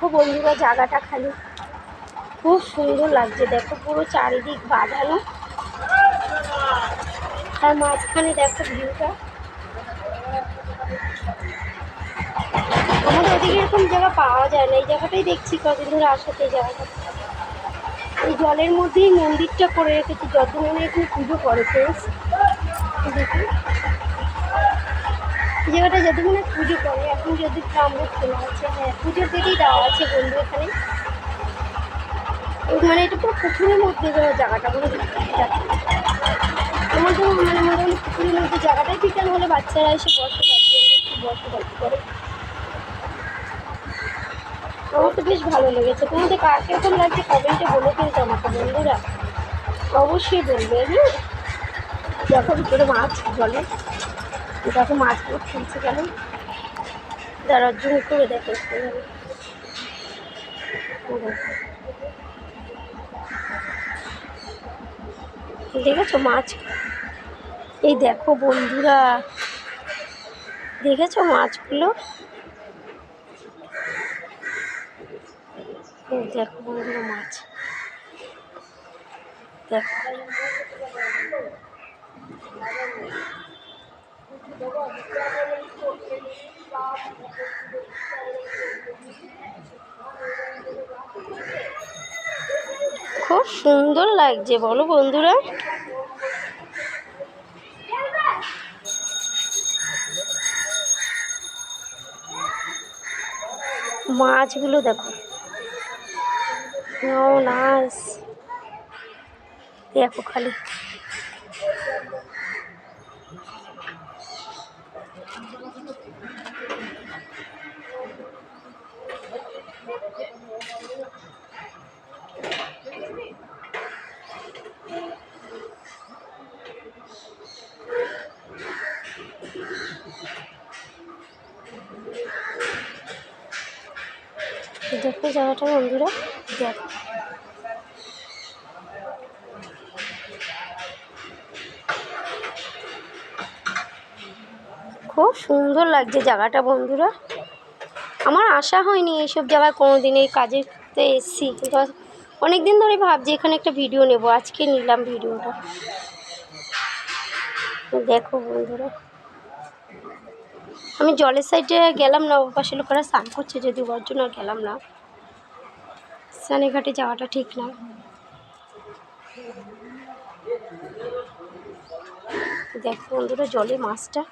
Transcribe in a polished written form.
দেখো বন্ধুরা, জায়গাটা খালি খুব সুন্দর লাগছে। দেখো পুরো চারিদিক বাঁধানো, আর মাঝখানে দেখো ভিউটা। আমাদের ওদিকে এরকম জায়গা পাওয়া যায় না। এই জায়গাটাই দেখছি কদিন ধরে আসাতে। জায়গাটা এই জলের মধ্যেই মন্দিরটা করে রেখেছি। যত মনে এখানে পুজো করে ফ্রেন্ডস, দেখি এই জায়গাটা যত মনে পুজো করে। এখন যদি আমরা খোলা আছে, হ্যাঁ পুজোর দিকেই দেওয়া আছে বন্ধু এখানে। মানে এটা পুরো পুকুরের মধ্যে জায়গাটা বলে আমাদের মানে মোটামুটি পুকুরের মধ্যে জায়গাটাই। বিকাল হলে বাচ্চারা এসে বসে করে। আমার তো বেশ ভালো লেগেছে। তোমাদের কার কিরকম লাগছে কমেন্টে বলে কিন্তু আমাকে বন্ধুরা, অবশ্যই বলবে। হ্যাঁ দেখো ভিতরে মাছ জলে, দেখো মাছগুলো খেলছে কেন, যারা জুম করে দেখো। দেখেছো মাছ? এই দেখো বন্ধুরা, দেখেছো মাছগুলো? দেখো বন্ধুরা মাছ, দেখো খুব সুন্দর লাগছে, বলো বন্ধুরা? মাছগুলো দেখো, ও নাইস। দেখো খালি দেখো জায়গাটা বন্ধুরা, দেখো খুব সুন্দর লাগছে জায়গাটা বন্ধুরা। আমার আশা হয়নি এইসব জায়গায় কোনোদিন। এই কাজেতে এসেছি কিন্তু অনেক দিন ধরে ভাবছি এখানে একটা ভিডিও নেব, আজকে নিলাম ভিডিওটা। দেখো বন্ধুরা, আমি জলের সাইডে গেলাম না, ওপাশে লোকেরা স্নান করছে যদি, ওর জন্য আর গেলাম না। স্নানের ঘাটে যাওয়াটা ঠিক না। দেখো বন্ধুরা জলে মাছটা,